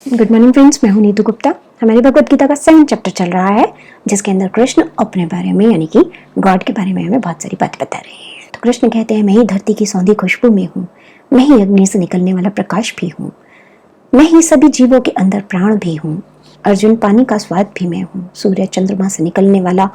Good morning friends, मैं हूं नीतू गुप्ता। हमारी भगवत गीता का 7 चैप्टर चल रहा है, जिसके अंदर कृष्ण अपने बारे में यानी कि गॉड के बारे में हमें बहुत सारी बातें बता रहे हैं। तो कृष्ण कहते हैं, मैं ही धरती की सौंधी खुशबू में हूँ, मैं ही अग्नि से निकलने वाला प्रकाश भी हूँ, मैं ही सभी जीवों के अंदर प्राण भी हूँ। अर्जुन, पानी का स्वाद भी मैं हूँ, सूर्य चंद्रमा से निकलने वाला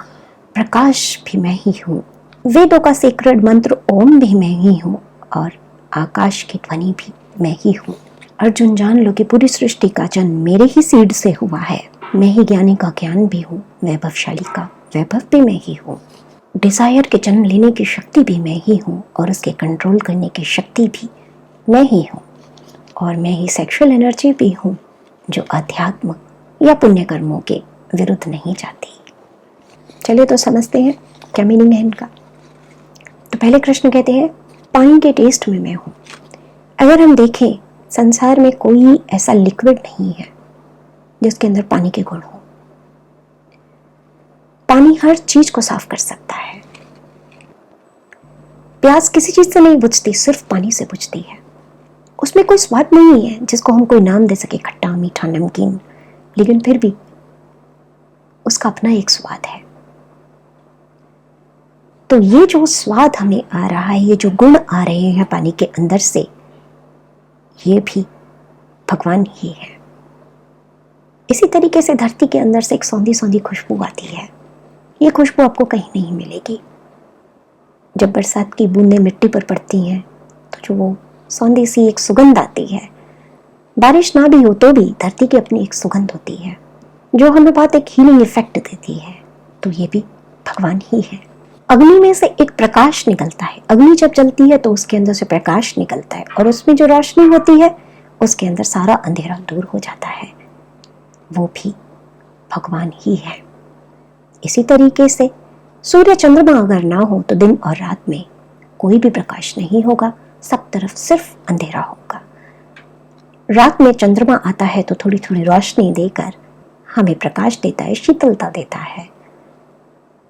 प्रकाश भी मैं ही हूँ, वेदों का सीक्रेट मंत्र ओम भी मैं ही हूँ, और आकाश की ध्वनि भी मैं ही हूँ। अर्जुन, जान लो कि पूरी सृष्टि का जन्म मेरे ही सीड से हुआ है। मैं ही ज्ञानी का ज्ञान भी हूँ, वैभवशाली का वैभव भी मैं ही हूँ। डिजायर के जन्म लेने की शक्ति भी मैं ही हूँ, और उसके कंट्रोल करने की शक्ति भी मैं ही हूँ। और मैं ही सेक्सुअल एनर्जी भी हूँ, जो अध्यात्म या पुण्य कर्मों के विरुद्ध नहीं जाती। चलिए तो समझते हैं क्या मीनिंग है इनका। तो पहले कृष्ण कहते हैं, पानी के टेस्ट में मैं हूँ। अगर हम देखें, संसार में कोई ऐसा लिक्विड नहीं है जिसके अंदर पानी के गुण हो। पानी हर चीज को साफ कर सकता है। प्यास किसी चीज से नहीं बुझती, सिर्फ पानी से बुझती है। उसमें कोई स्वाद नहीं है जिसको हम कोई नाम दे सके, खट्टा, मीठा, नमकीन, लेकिन फिर भी उसका अपना एक स्वाद है। तो ये जो स्वाद हमें आ रहा है, ये जो गुण आ रहे हैं पानी के अंदर से, ये भी भगवान ही है। इसी तरीके से धरती के अंदर से एक सौंधी सौंधी खुशबू आती है। ये खुशबू आपको कहीं नहीं मिलेगी। जब बरसात की बूंदें मिट्टी पर पड़ती हैं तो जो वो सौंधी सी एक सुगंध आती है, बारिश ना भी हो तो भी धरती की अपनी एक सुगंध होती है जो हमें बहुत एक हीलिंग इफेक्ट देती है। तो ये भी भगवान ही है। अग्नि में से एक प्रकाश निकलता है। अग्नि जब जलती है तो उसके अंदर से प्रकाश निकलता है, और उसमें जो रोशनी होती है उसके अंदर सारा अंधेरा दूर हो जाता है। वो भी भगवान ही है। इसी तरीके से सूर्य चंद्रमा अगर ना हो तो दिन और रात में कोई भी प्रकाश नहीं होगा, सब तरफ सिर्फ अंधेरा होगा। रात में चंद्रमा आता है तो थोड़ी थोड़ी रोशनी देकर हमें प्रकाश देता है, शीतलता देता है,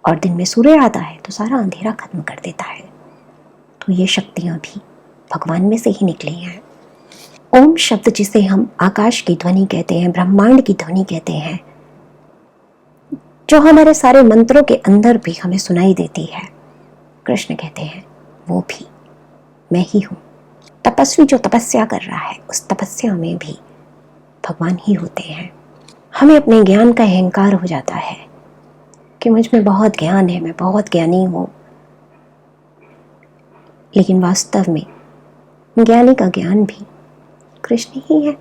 और दिन में सूर्य आता है तो सारा अंधेरा खत्म कर देता है। तो ये शक्तियां भी भगवान में से ही निकली हैं। ओम शब्द, जिसे हम आकाश की ध्वनि कहते हैं, ब्रह्मांड की ध्वनि कहते हैं, जो हमारे सारे मंत्रों के अंदर भी हमें सुनाई देती है, कृष्ण कहते हैं वो भी मैं ही हूं। तपस्वी जो तपस्या कर रहा है, उस तपस्या में भी भगवान ही होते हैं। हमें अपने ज्ञान का अहंकार हो जाता है कि मुझ में बहुत ज्ञान है, मैं बहुत ज्ञानी हूं, लेकिन वास्तव में ज्ञानी का ज्ञान भी कृष्ण ही है।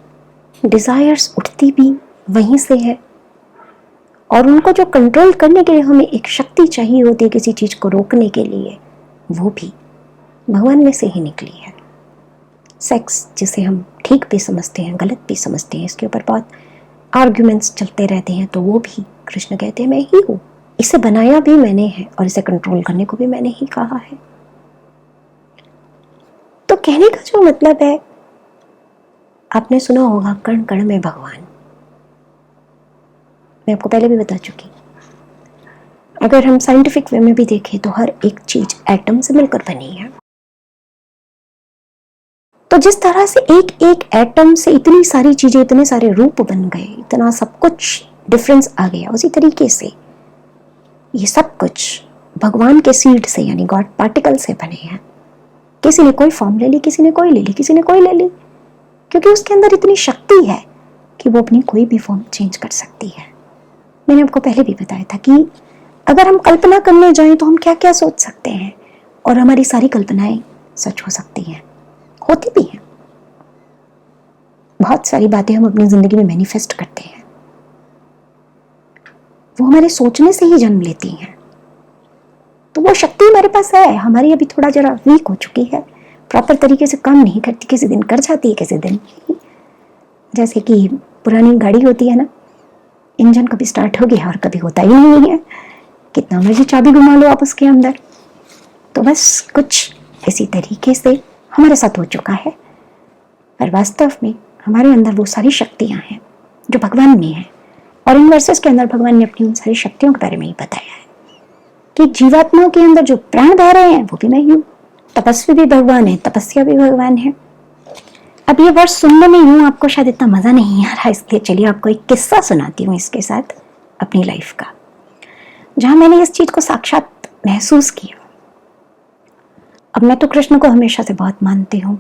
डिजायर्स उठती भी वहीं से है, और उनको जो कंट्रोल करने के लिए हमें एक शक्ति चाहिए होती है किसी चीज को रोकने के लिए, वो भी भगवान में से ही निकली है। सेक्स, जिसे हम ठीक भी समझते हैं, गलत भी समझते हैं, इसके ऊपर बहुत आर्ग्यूमेंट्स चलते रहते हैं, तो वो भी कृष्ण कहते हैं मैं ही हूँ। इसे बनाया भी मैंने है और इसे कंट्रोल करने को भी मैंने ही कहा है। तो कहने का जो मतलब है, आपने सुना होगा कण कण में भगवान। मैं आपको पहले भी बता चुकी। अगर हम साइंटिफिक वे में भी देखें तो हर एक चीज एटम से मिलकर बनी है। तो जिस तरह से एक एक एटम से इतनी सारी चीजें, इतने सारे रूप बन गए, इतना सब कुछ डिफरेंस आ गया, उसी तरीके से ये सब कुछ भगवान के सीड से यानी गॉड पार्टिकल से बने हैं। किसी ने कोई फॉर्म ले ली, किसी ने कोई ले ली, किसी ने कोई ले ली, क्योंकि उसके अंदर इतनी शक्ति है कि वो अपनी कोई भी फॉर्म चेंज कर सकती है। मैंने आपको पहले भी बताया था कि अगर हम कल्पना करने जाएं तो हम क्या क्या सोच सकते हैं, और हमारी सारी कल्पनाएं सच हो सकती हैं, होती भी हैं। बहुत सारी बातें हम अपनी जिंदगी में मैनिफेस्ट करते हैं, वो हमारे सोचने से ही जन्म लेती हैं। तो वो शक्ति हमारे पास है, हमारी अभी थोड़ा जरा वीक हो चुकी है, प्रॉपर तरीके से काम नहीं करती, किसी दिन कर जाती है, किसी दिन नहीं। जैसे कि पुरानी गाड़ी होती है ना, इंजन कभी स्टार्ट हो गया और कभी होता ही नहीं है, कितना मर्जी चाबी घुमा लो आप उसके अंदर। तो बस कुछ इसी तरीके से हमारे साथ हो चुका है। पर वास्तव में हमारे अंदर वो सारी शक्तियां हैं जो भगवान में है, और इन वर्सेस के अंदर भगवान ने अपनी उन सारी शक्तियों के बारे में ही बताया है कि जीवात्माओं के अंदर जो प्राण बह रहे हैं वो भी मैं ही हूँ। तपस्वी भी भगवान है, तपस्या भी भगवान है। अब ये वर्ड सुनने में यूं आपको शायद इतना मज़ा नहीं आ रहा, इसलिए चलिए आपको एक किस्सा सुनाती हूँ इसके साथ अपनी लाइफ का, जहाँ मैंने इस चीज़ को साक्षात महसूस किया। अब मैं तो कृष्ण को हमेशा से बहुत मानती हूँ,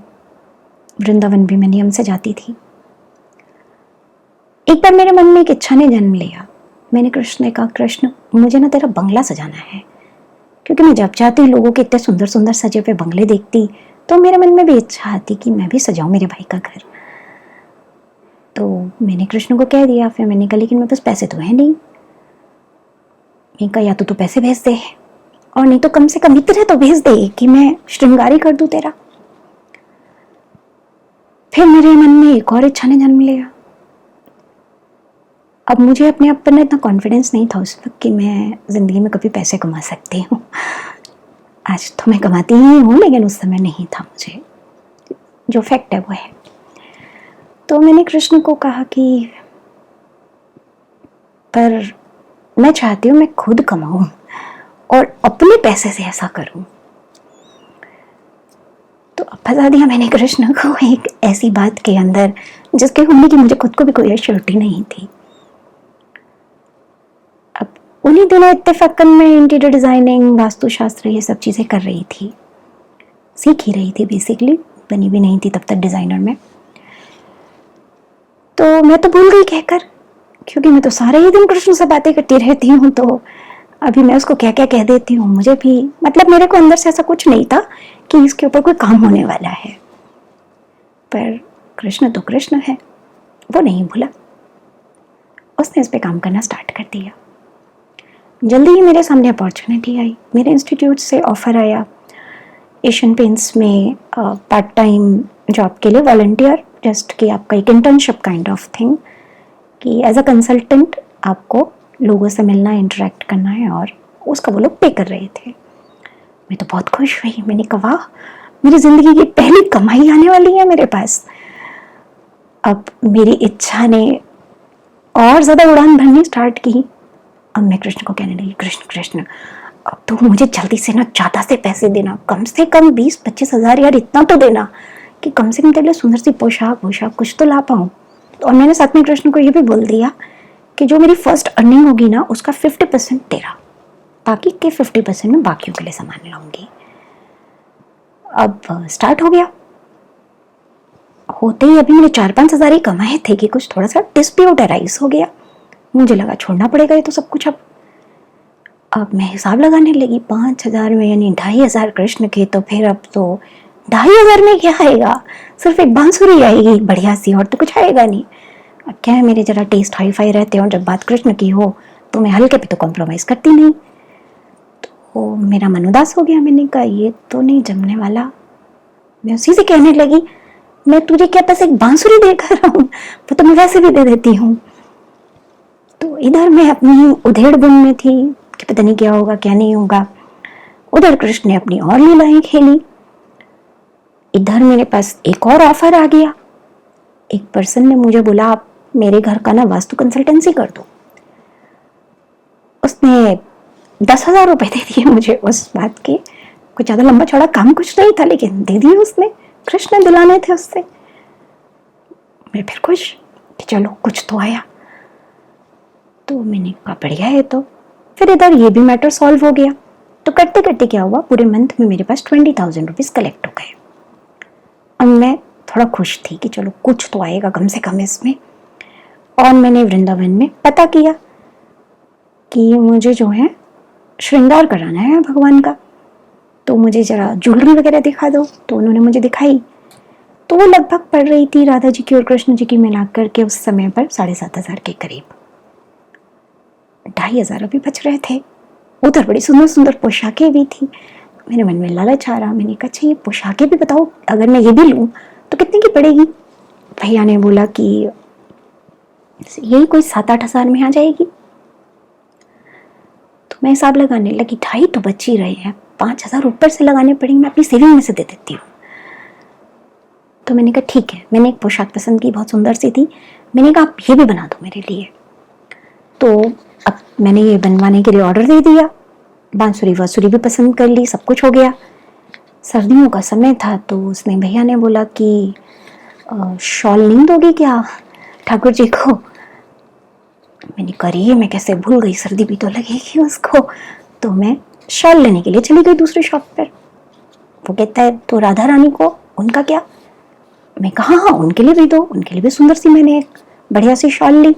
वृंदावन भी मैं नियम से जाती थी। एक बार मेरे मन में एक इच्छा ने जन्म लिया। मैंने कृष्ण ने कहा, कृष्ण मुझे ना तेरा बंगला सजाना है, क्योंकि मैं जब जाती लोगों के इतने सुंदर सुंदर सजे हुए बंगले देखती तो मेरे मन में भी इच्छा आती कि मैं भी सजाऊं मेरे भाई का घर। तो मैंने कृष्ण को कह दिया। फिर मैंने कहा लेकिन मेरे पास पैसे तो है नहीं। मैंने कहा या तो तू पैसे भेज दे, और नहीं तो कम से कम इतने तो भेज दे कि मैं श्रृंगारी कर दूं तेरा। फिर मेरे मन में एक और इच्छा ने जन्म लिया। अब मुझे अपने आप पर इतना कॉन्फिडेंस नहीं था उस वक्त कि मैं ज़िंदगी में कभी पैसे कमा सकती हूँ। आज तो मैं कमाती ही हूँ, लेकिन उस समय नहीं था मुझे, जो फैक्ट है वो है। तो मैंने कृष्ण को कहा कि पर मैं चाहती हूँ मैं खुद कमाऊँ और अपने पैसे से ऐसा करूँ। तो अब फंसा दिया मैंने कृष्ण को एक ऐसी बात के अंदर जिसके होने की मुझे खुद को भी कोई एश्योरिटी नहीं थी। अब उन्हीं दिनों इत्तेफाकन में इंटीरियर डिजाइनिंग, वास्तुशास्त्र, ये सब चीज़ें कर रही थी, सीख ही रही थी बेसिकली, बनी भी नहीं थी तब तक डिज़ाइनर में। तो मैं तो भूल गई कहकर, क्योंकि मैं तो सारे ही दिन कृष्ण से बातें करती रहती हूँ, तो अभी मैं उसको क्या क्या कह देती हूँ। मुझे भी मतलब मेरे को अंदर से ऐसा कुछ नहीं था कि इसके ऊपर कोई काम होने वाला है, पर कृष्ण तो कृष्ण है, वो नहीं भूला। उसने इस पे काम करना स्टार्ट कर दिया। जल्दी ही मेरे सामने अपॉर्चुनिटी आई, मेरे इंस्टीट्यूट से ऑफर आया एशियन पेंट्स में पार्ट टाइम जॉब के लिए, वॉलंटियर, जस्ट कि आपका एक इंटर्नशिप काइंड ऑफ थिंग, कि एज अ कंसल्टेंट आपको लोगों से मिलना, इंटरेक्ट करना है, और उसका वो लोग पे कर रहे थे। मैं तो बहुत खुश हुई। मैंने कहा वाह, मेरी ज़िंदगी की पहली कमाई आने वाली है मेरे पास। अब मेरी इच्छा ने और ज़्यादा उड़ान भरनी स्टार्ट की। अब मैं कृष्ण को कहने लगी, कृष्ण कृष्ण अब तो मुझे जल्दी से ना ज़्यादा से पैसे देना, कम से कम 20-25 हज़ार, यार इतना तो देना कि कम से कम तेरे लिए सुंदर सी पोशाक कुछ तो ला पाऊँ। और मैंने साथ में कृष्ण को ये भी बोल दिया कि जो मेरी फर्स्ट अर्निंग होगी ना उसका 50% तेरा, बाकी के 50% में बाकियों के लिए सामान लाऊंगी। अब स्टार्ट हो गया। होते ही अभी मैंने 4-5 हज़ार ही कमाए थे कि कुछ थोड़ा सा डिस्प्यूट अराइज हो गया। मुझे लगा छोड़ना पड़ेगा ये तो सब कुछ। अब मैं हिसाब लगाने लगी, 5,000 में यानी 2,500 कृष्ण के, तो फिर अब तो 2,500 में क्या आएगा, सिर्फ एक बांसुरी आएगी बढ़िया सी, और तो कुछ आएगा नहीं। अब क्या है, मेरे जरा टेस्ट हाई फाई रहते हैं, और जब बात कृष्ण की हो तो मैं हल्के पे तो कॉम्प्रोमाइज़ करती नहीं। तो मेरा मन उदास हो गया। मैंने कहा ये तो नहीं जमने वाला। मैं उसी से कहने लगी, मैं तुझे क्या बस एक बांसुरी देकर रहा हूँ, वो तो मैं वैसे भी दे देती हूँ। तो इधर मैं अपनी उधेड़ बुन में थी कि पता नहीं क्या होगा क्या नहीं होगा, उधर कृष्ण ने अपनी और लीलाएं खेली। इधर मेरे पास एक और ऑफर आ गया। एक पर्सन ने मुझे बोला आप मेरे घर का ना वास्तु कंसल्टेंसी कर दो। उसने 10,000 रुपए दे दिए मुझे उस बात के। कुछ ज़्यादा लंबा चौड़ा काम कुछ नहीं था, लेकिन दे दिए उसने, कृष्ण दिलाने थे उससे। मैं फिर खुश कि चलो कुछ तो आया। तो मैंने कहा बढ़िया है। तो फिर इधर ये भी मैटर सॉल्व हो गया। तो करते करते क्या हुआ, पूरे मंथ में मेरे पास 20,000 रुपीज़ कलेक्ट हो गए। अब मैं थोड़ा खुश थी कि चलो कुछ तो आएगा कम से कम इसमें। और मैंने वृंदावन में पता किया कि मुझे जो है श्रृंगार कराना है भगवान का, तो मुझे ज़रा ज्वेलरी वगैरह दिखा दो। तो उन्होंने मुझे दिखाई। तो वो लगभग पड़ रही थी राधा जी की और कृष्ण जी की मिला करके उस समय पर 7,500 के करीब। 2,500 अभी बच रहे थे। उधर बड़ी सुंदर सुंदर पोशाकें भी थी। मेरे मन में लालच आ रहा। मैंने कहा अच्छा ये पोशाकें भी बताओ, अगर मैं ये भी लूँ तो कितने की पड़ेगी। भैया ने बोला कि यही कोई 7-8 हज़ार में आ जाएगी। तो मैं हिसाब लगाने लगी, 2,500 तो बच ही रहे हैं, 5,000 ऊपर से लगाने पड़ेंगे, मैं अपनी सेविंग में से दे देती हूँ। तो मैंने कहा ठीक है। मैंने एक पोशाक पसंद की, बहुत सुंदर सी थी। मैंने कहा आप ये भी बना दो मेरे लिए। तो अब मैंने ये बनवाने के लिए ऑर्डर दे दिया। बांसुरी वासुरी भी पसंद कर ली, सब कुछ हो गया। सर्दियों का समय था, तो उसने भैया ने बोला कि शॉल नहीं दोगी क्या ठाकुर जी को? मैंने करी, मैं कैसे भूल गई, सर्दी भी तो लगेगी उसको। तो मैं शॉल लेने के लिए चली गई दूसरी शॉप पर। वो कहता है तो राधा रानी को उनका क्या? मैं कहा हाँ उनके लिए भी दो, उनके लिए भी सुंदर सी मैंने एक बढ़िया सी शॉल ली।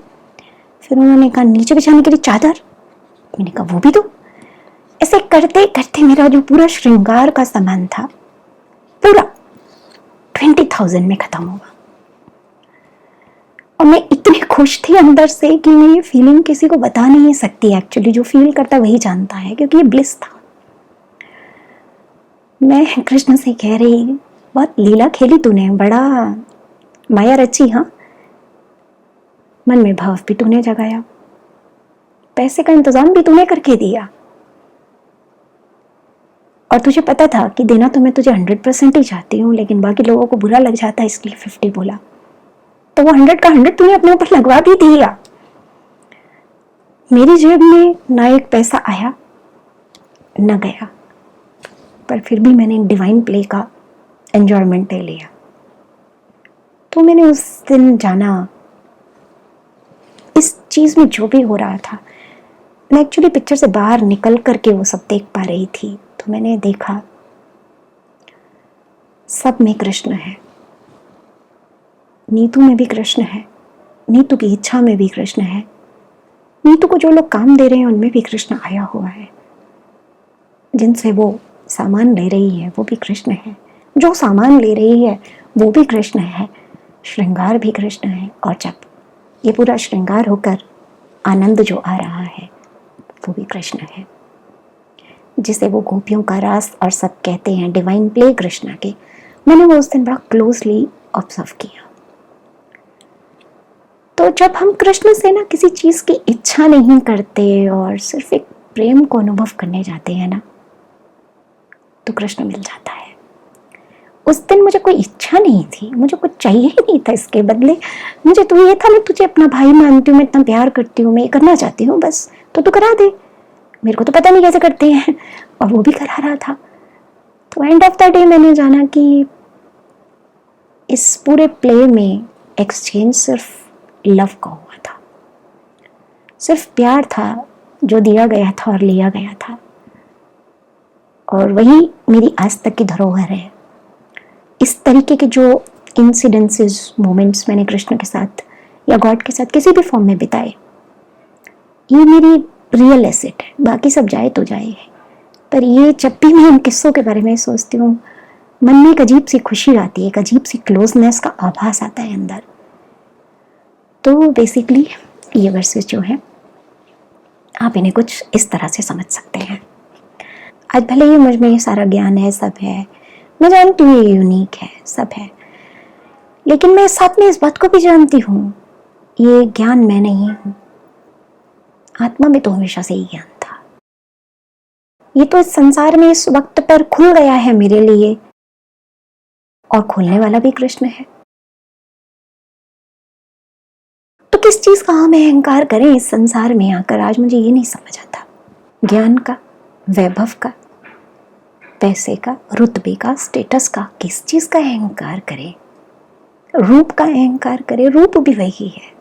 फिर उन्होंने कहा नीचे बिछाने के लिए चादर, मैंने कहा वो भी दो। ऐसे करते करते मेरा जो पूरा श्रृंगार का सामान था पूरा 20,000 में खत्म हुआ। और मैं इतनी खुश थी अंदर से कि मैं ये फीलिंग किसी को बता नहीं सकती। एक्चुअली जो फील करता वही जानता है, क्योंकि ये ब्लिस था। मैं कृष्ण से कह रही, बहुत लीला खेली तूने, बड़ा माया रची, हाँ मन में भाव भी तूने जगाया, पैसे का इंतजाम भी तूने करके दिया, और तुझे पता था कि देना तो मैं तुझे 100% ही चाहती हूँ, लेकिन बाकी लोगों को बुरा लग जाता है इसलिए 50 बोला। तो वो 100 का 100 तूने अपने ऊपर लगवा भी दिया। मेरी जेब में ना एक पैसा आया न गया, पर फिर भी मैंने डिवाइन प्ले का एंजॉयमेंट ले लिया। तो मैंने उस दिन जाना, इस चीज में जो भी हो रहा था, मैं एक्चुअली पिक्चर से बाहर निकल करके वो सब देख पा रही थी। तो मैंने देखा सब में कृष्ण है, नीतू में भी कृष्ण है, नीतू की इच्छा में भी कृष्ण है, नीतू को जो लोग काम दे रहे हैं उनमें भी कृष्ण आया हुआ है, जिनसे वो सामान ले रही है वो भी कृष्ण है, जो सामान ले रही है वो भी कृष्ण है, श्रृंगार भी कृष्ण है। और जब ये पूरा श्रृंगार होकर आनंद जो आ रहा है वो भी कृष्ण है, जिसे वो गोपियों का रास और सब कहते हैं, डिवाइन प्ले कृष्णा के। मैंने वो उस दिन बड़ा क्लोजली ऑब्जर्व किया। तो जब हम कृष्ण से ना किसी चीज की इच्छा नहीं करते और सिर्फ एक प्रेम को अनुभव करने जाते हैं ना, तो कृष्ण मिल जाता है। उस दिन मुझे कोई इच्छा नहीं थी, मुझे कुछ चाहिए ही नहीं था इसके बदले। मुझे तो ये था, मैं तुझे अपना भाई मानती हूँ, मैं इतना प्यार करती हूँ, मैं ये करना चाहती हूँ, बस तो तू करा दे, मेरे को तो पता नहीं कैसे करते हैं। और वो भी करा रहा था। तो एंड ऑफ द डे मैंने जाना कि इस पूरे प्ले में एक्सचेंज सिर्फ लव का हुआ था, सिर्फ प्यार था जो दिया गया था और लिया गया था। और वही मेरी आज तक की धरोहर है। इस तरीके के जो इंसिडेंसेस, मोमेंट्स मैंने कृष्ण के साथ या गॉड के साथ किसी भी फॉर्म में बिताए, ये मेरी रियल एसेट है। बाकी सब जाए तो जाए है, पर ये जब भी मैं इन किस्सों के बारे में सोचती हूँ, मन में एक अजीब सी खुशी आती है, एक अजीब सी क्लोजनेस का आभास आता है अंदर। तो बेसिकली ये वर्सेस जो है, आप इन्हें कुछ इस तरह से समझ सकते हैं। आज भले ही मुझ में ये सारा ज्ञान है, सब है, मैं जानती हूँ ये यूनिक है, सब है, लेकिन मैं साथ में इस बात को भी जानती हूँ ये ज्ञान मैं नहीं हूँ। आत्मा में तो हमेशा से ही ज्ञान था। ये तो इस संसार में इस वक्त पर खुल गया है मेरे लिए, और खोलने वाला भी कृष्ण है। तो किस चीज का हम अहंकार करें इस संसार में आकर? आज मुझे ये नहीं समझ आता। ज्ञान का, वैभव का, पैसे का, रुतबे का, स्टेटस का, किस चीज का अहंकार करें? रूप का अहंकार करें, रूप भी वही है।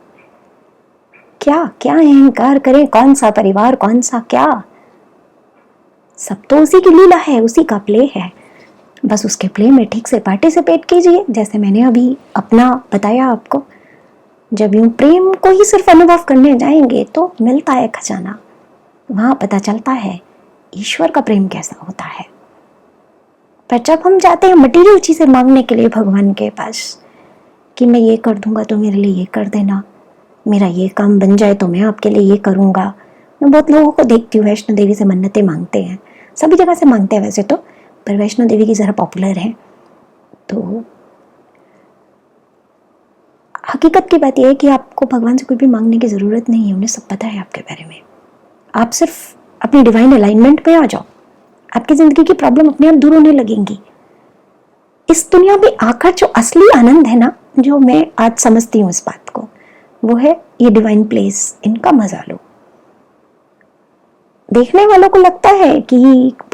क्या क्या अहंकार करें? कौन सा परिवार, कौन सा क्या? सब तो उसी की लीला है, उसी का प्ले है। बस उसके प्ले में ठीक से पार्टिसिपेट कीजिए, जैसे मैंने अभी अपना बताया आपको। जब यूं प्रेम को ही सिर्फ अनुभव करने जाएंगे तो मिलता है खजाना, वहां पता चलता है ईश्वर का प्रेम कैसा होता है। पर जब हम जाते हैं मटीरियल चीजें मांगने के लिए भगवान के पास, कि मैं ये कर दूंगा तो मेरे लिए ये कर देना, मेरा ये काम बन जाए तो मैं आपके लिए ये करूंगा। मैं बहुत लोगों को देखती हूँ वैष्णो देवी से मन्नतें मांगते हैं, सभी जगह से मांगते हैं वैसे तो, पर वैष्णो देवी की जरा पॉपुलर है। तो हकीकत की बात यह है कि आपको भगवान से कोई भी मांगने की जरूरत नहीं है, उन्हें सब पता है आपके बारे में। आप सिर्फ अपनी डिवाइन अलाइनमेंट में आ जाओ, आपकी जिंदगी की प्रॉब्लम अपने आप दूर होने लगेंगी। इस दुनिया में आकर जो असली आनंद है ना, जो मैं आज समझती हूँ इस बात को, वो है ये डिवाइन प्लेस। इनका मजा लो। देखने वालों को लगता है कि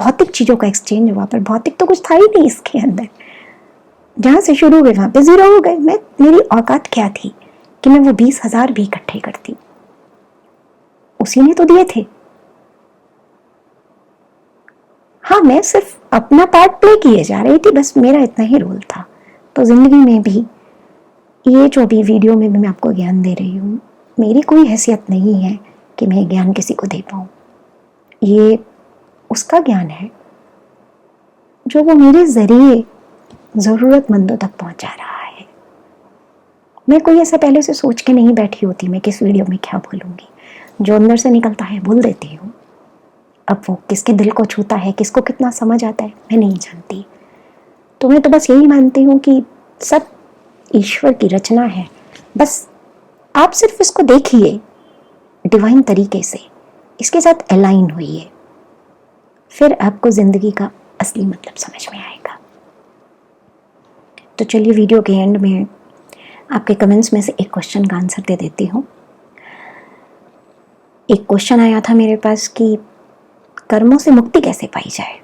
भौतिक चीजों का एक्सचेंज हुआ, पर भौतिक तो कुछ था ही नहीं इसके अंदर। जहां से शुरू हुए वहां पे 0 हो गए। मेरी औकात क्या थी कि मैं वो 20,000 भी इकट्ठे करती? उसी ने तो दिए थे। हाँ, मैं सिर्फ अपना पार्ट प्ले किए जा रही थी, बस मेरा इतना ही रोल था। तो जिंदगी में भी ये जो भी वीडियो में मैं आपको ज्ञान दे रही हूँ, मेरी कोई हैसियत नहीं है कि मैं ज्ञान किसी को दे पाऊँ। ये उसका ज्ञान है जो वो मेरे जरिए ज़रूरतमंदों तक पहुंचा रहा है। मैं कोई ऐसा पहले से सोच के नहीं बैठी होती मैं किस वीडियो में क्या बोलूँगी। जो अंदर से निकलता है बोल देती हूँ। अब वो किसके दिल को छूता है, किसको कितना समझ आता है, मैं नहीं जानती। तो मैं तो बस यही मानती हूँ कि सब ईश्वर की रचना है। बस आप सिर्फ इसको देखिए डिवाइन तरीके से, इसके साथ अलाइन होइए, फिर आपको ज़िंदगी का असली मतलब समझ में आएगा। तो चलिए वीडियो के एंड में आपके कमेंट्स में से एक क्वेश्चन का आंसर दे देती हूँ। एक क्वेश्चन आया था मेरे पास कि कर्मों से मुक्ति कैसे पाई जाए।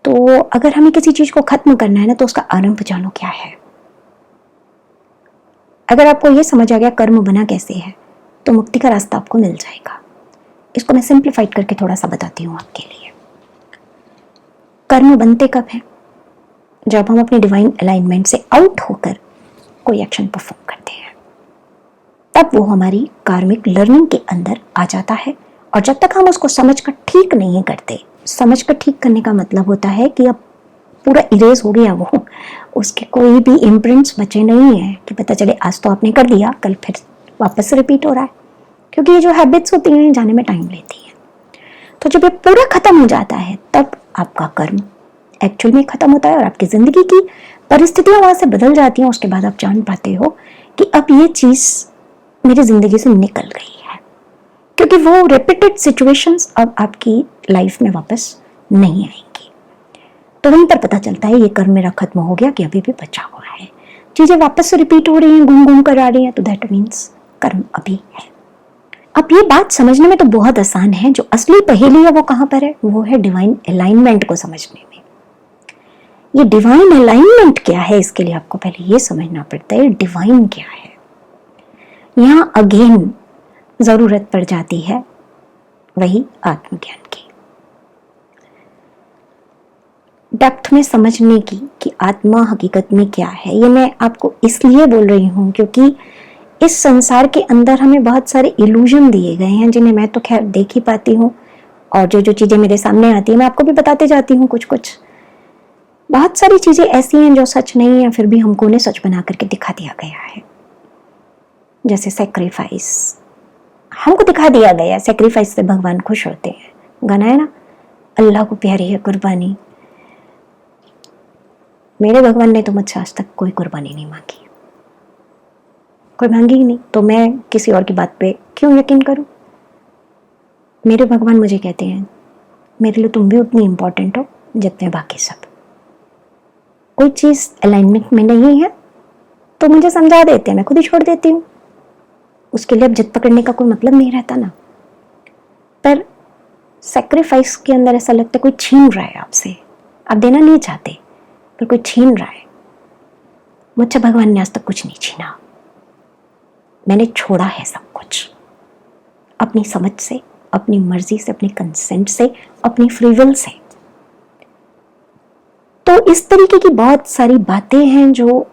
तो अगर हमें किसी चीज को खत्म करना है ना, तो उसका आरंभ जानो क्या है। अगर आपको ये समझ आ गया कर्म बना कैसे है, तो मुक्ति का रास्ता आपको मिल जाएगा। इसको मैं सिंप्लीफाइड करके थोड़ा सा बताती हूँ आपके लिए। कर्म बनते कब है? जब हम अपने डिवाइन अलाइनमेंट से आउट होकर कोई एक्शन परफॉर्म करते हैं, तब वो हमारी कार्मिक लर्निंग के अंदर आ जाता है। और जब तक हम उसको समझ कर ठीक नहीं करते, समझ कर ठीक करने का मतलब होता है कि अब पूरा इरेज हो गया, वो उसके कोई भी इम्प्रिंट्स बचे नहीं है कि पता चले आज तो आपने कर दिया, कल फिर वापस से रिपीट हो रहा है। क्योंकि ये जो हैबिट्स होती हैं जाने में टाइम लेती हैं। तो जब ये पूरा खत्म हो जाता है, तब आपका कर्म एक्चुअल में खत्म होता है और आपकी जिंदगी की परिस्थितियां वहां से बदल जाती हैं। उसके बाद आप जान पाते हो कि अब ये चीज मेरी जिंदगी से निकल गई है, क्योंकि वो रिपीटेड सिचुएशंस अब आपकी लाइफ में वापस नहीं आएंगी। तो वहीं पर पता चलता है ये कर्म मेरा खत्म हो गया कि अभी भी बचा हुआ है, चीजें वापस से रिपीट हो रही हैं, घूम घूम कर आ रही हैं, तो दैट मीन्स कर्म अभी है। अब ये बात समझने में तो बहुत आसान है। जो असली पहेली है वो कहां पर है? वो है डिवाइन अलाइनमेंट को समझने में। ये डिवाइन अलाइनमेंट क्या है, इसके लिए आपको पहले ये समझना पड़ता है डिवाइन क्या है। यहां अगेन जरूरत पड़ जाती है वही आत्मज्ञान की, डेप्थ में समझने की कि आत्मा हकीकत में क्या है। ये मैं आपको इसलिए बोल रही हूं क्योंकि इस संसार के अंदर हमें बहुत सारे इल्यूजन दिए गए हैं, जिन्हें मैं तो खैर देख ही पाती हूँ, और जो जो चीजें मेरे सामने आती है मैं आपको भी बताते जाती हूँ। कुछ कुछ बहुत सारी चीजें ऐसी हैं जो सच नहीं है, फिर भी हमको उन्हें सच बना करके दिखा दिया गया है। जैसे सेक्रीफाइस हमको दिखा दिया गया, सेक्रीफाइस से भगवान खुश होते हैं। गाना है ना, अल्लाह को प्यारी है कुर्बानी। मेरे भगवान ने तो मुझसे आज तक कोई कुर्बानी नहीं मांगी, कोई मांगी ही नहीं, तो मैं किसी और की बात पे क्यों यकीन करूं। मेरे भगवान मुझे कहते हैं मेरे लिए तुम भी उतनी इंपॉर्टेंट हो जितने बाकी सब। कोई चीज अलाइनमेंट में नहीं है तो मुझे समझा देते हैं, मैं खुद ही छोड़ देती हूँ। उसके लिए अब जिद पकड़ने का कोई मतलब नहीं रहता ना। पर सेक्रीफाइस के अंदर ऐसा लगता है कोई छीन रहा है आपसे, आप देना नहीं चाहते पर कोई छीन रहा है। मुझसे भगवान ने आज तक कुछ नहीं छीना, मैंने छोड़ा है सब कुछ अपनी समझ से, अपनी मर्जी से, अपनी कंसेंट से, अपनी फ्री विल से। तो इस तरीके की बहुत सारी बातें हैं जो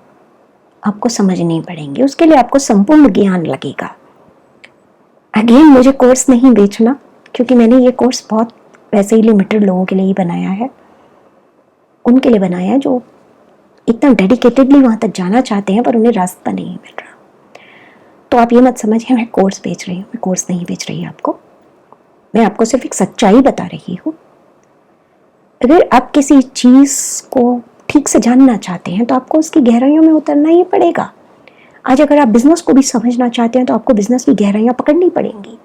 आपको समझनी पड़ेंगी। उसके लिए आपको संपूर्ण ज्ञान लगेगा। अगेन मुझे कोर्स नहीं बेचना, क्योंकि मैंने ये कोर्स बहुत वैसे ही लिमिटेड लोगों के लिए ही बनाया है, उनके लिए बनाया है जो इतना डेडिकेटेडली वहां तक जाना चाहते हैं पर उन्हें रास्ता नहीं मिल रहा। तो आप ये मत समझिए मैं कोर्स बेच रही हूँ, मैं कोर्स नहीं बेच रही आपको, मैं आपको सिर्फ एक सच्चाई बता रही हूँ। अगर आप किसी चीज को ठीक से जानना चाहते हैं तो आपको उसकी गहराइयों में उतरना ही पड़ेगा। आज अगर आप बिजनेस को भी समझना चाहते हैं तो आपको बिजनेस की गहराइयां पकड़नी पड़ेंगी।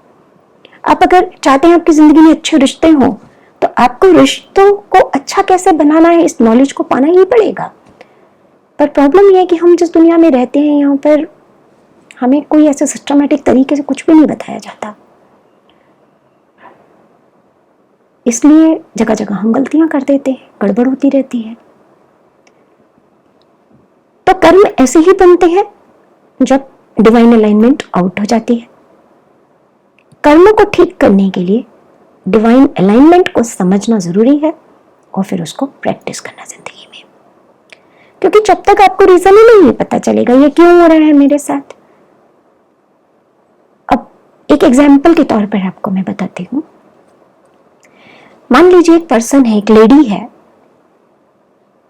आप अगर चाहते हैं आपकी जिंदगी में अच्छे रिश्ते हों तो आपको रिश्तों को अच्छा कैसे बनाना है इस नॉलेज को पाना ही पड़ेगा। पर प्रॉब्लम यह है कि हम जिस दुनिया में रहते हैं यहाँ पर हमें कोई ऐसे सिस्टमैटिक तरीके से कुछ भी नहीं बताया जाता, इसलिए जगह जगह हम गलतियां कर देते हैं, गड़बड़ होती रहती है। कर्म ऐसे ही बनते हैं जब डिवाइन अलाइनमेंट आउट हो जाती है। कर्म को ठीक करने के लिए डिवाइन अलाइनमेंट को समझना जरूरी है और फिर उसको प्रैक्टिस करना जिंदगी में, क्योंकि जब तक आपको रीजन ही नहीं पता चलेगा ये क्यों हो रहा है मेरे साथ। अब एक एग्जाम्पल के तौर पर आपको मैं बताती हूँ। मान लीजिए एक पर्सन है, एक लेडी है,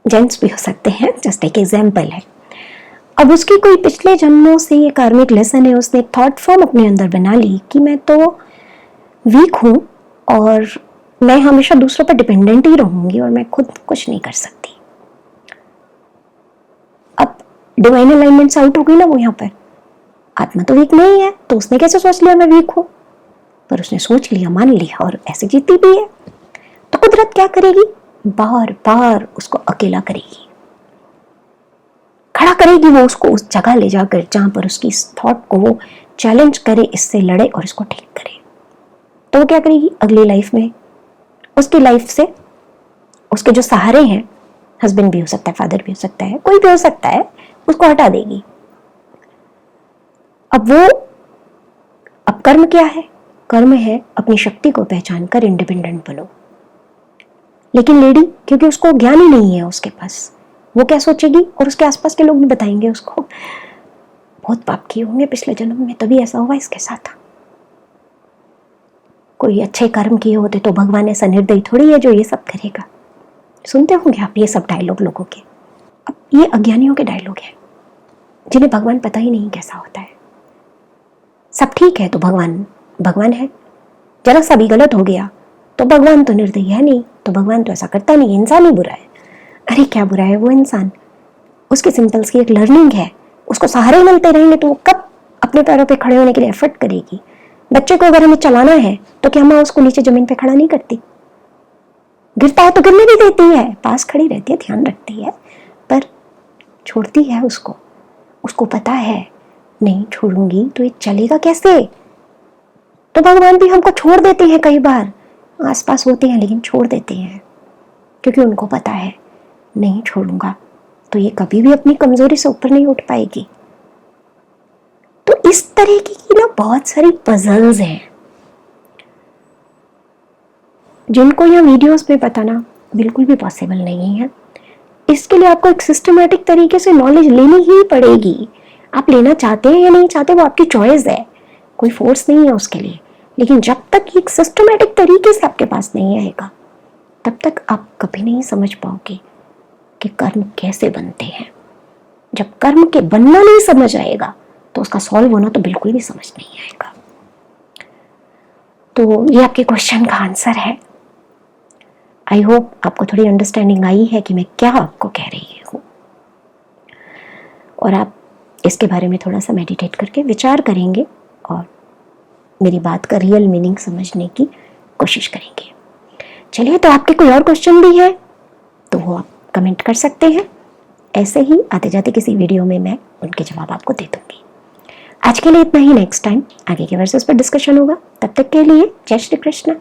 जेंट्स भी हो सकते हैं, जस्ट एक एग्जाम्पल है। अब उसकी कोई पिछले जन्मों से ये कार्मिक लेसन है, उसने एक थॉट फॉर्म अपने अंदर बना ली कि मैं तो वीक हूं और मैं हमेशा दूसरों पर डिपेंडेंट ही रहूंगी और मैं खुद कुछ नहीं कर सकती। अब डिवाइन अलाइनमेंट आउट हो गई ना वो, यहाँ पर आत्मा तो वीक नहीं है, तो उसने कैसे सोच लिया मैं वीक हूं, पर उसने सोच लिया, मान लिया और ऐसे जीती भी है। तो कुदरत क्या करेगी, बार बार उसको अकेला करेगी, खड़ा करेगी वो उसको उस जगह ले जाकर जहां पर उसकी इस थॉट को वो चैलेंज करे, इससे लड़े और इसको ठीक करे। तो वो क्या करेगी, अगली लाइफ में उसकी लाइफ से उसके जो सहारे हैं, हस्बैंड भी हो सकता है, फादर भी हो सकता है, कोई भी हो सकता है, उसको हटा देगी। अब कर्म क्या है, कर्म है अपनी शक्ति को पहचान कर इंडिपेंडेंट बनो। लेकिन लेडी, क्योंकि उसको ज्ञान ही नहीं है उसके पास, वो क्या सोचेगी और उसके आसपास के लोग भी बताएंगे उसको बहुत पाप किए होंगे पिछले जन्म में, तभी ऐसा हुआ इसके साथ। कोई अच्छे कर्म किए होते तो भगवान ऐसा निर्दयी थोड़ी है जो ये सब करेगा। सुनते होंगे आप ये सब डायलॉग लोगों के। अब ये अज्ञानियों के डायलॉग हैं जिन्हें भगवान पता ही नहीं कैसा होता है। सब ठीक है तो भगवान है, जरा सा भी गलत हो गया तो भगवान तो निर्दयी है नहीं, तो भगवान तो ऐसा करता नहीं, इंसान ही बुरा है। अरे क्या बुरा है वो इंसान, उसकी सिंपल्स की एक लर्निंग है, उसको सहारे मिलते रहेंगे तो वो कब अपने पैरों पे खड़े होने के लिए एफर्ट करेगी। बच्चे को अगर हमें चलाना है तो क्या माँ उसको नीचे जमीन पे खड़ा नहीं करती, गिरता है तो गिरने भी देती है, पास खड़ी रहती है, ध्यान रखती है, पर छोड़ती है उसको। उसको पता है नहीं छोड़ूंगी तो ये चलेगा कैसे। तो भगवान भी हमको छोड़ देते हैं, कई बार आसपास होते हैं लेकिन छोड़ देते हैं, क्योंकि उनको पता है नहीं छोड़ूंगा तो ये कभी भी अपनी कमजोरी से ऊपर नहीं उठ पाएगी। तो इस तरह की ना बहुत सारी पजल्स हैं जिनको यहाँ वीडियोस में बताना बिल्कुल भी पॉसिबल नहीं है। इसके लिए आपको एक सिस्टमैटिक तरीके से नॉलेज लेनी ही पड़ेगी। आप लेना चाहते हैं या नहीं चाहते वो आपकी चॉइस है, कोई फोर्स नहीं है उसके लिए। लेकिन जब तक एक सिस्टमैटिक तरीके से आपके पास नहीं आएगा तब तक आप कभी नहीं समझ पाओगे कि कर्म कैसे बनते हैं। जब कर्म के बनना नहीं समझ आएगा तो उसका सॉल्व होना तो बिल्कुल भी समझ नहीं आएगा। तो ये आपके क्वेश्चन का आंसर है। आई होप आपको थोड़ी अंडरस्टैंडिंग आई है कि मैं क्या आपको कह रही हूँ, और आप इसके बारे में थोड़ा सा मेडिटेट करके विचार करेंगे और मेरी बात का रियल मीनिंग समझने की कोशिश करेंगे। चलिए, तो आपके कोई और क्वेश्चन भी है तो वो आप कमेंट कर सकते हैं। ऐसे ही आते जाते किसी वीडियो में मैं उनके जवाब आपको दे दूंगी। आज के लिए इतना ही, नेक्स्ट टाइम आगे के वर्सेस पर डिस्कशन होगा। तब तक के लिए जय श्री कृष्ण।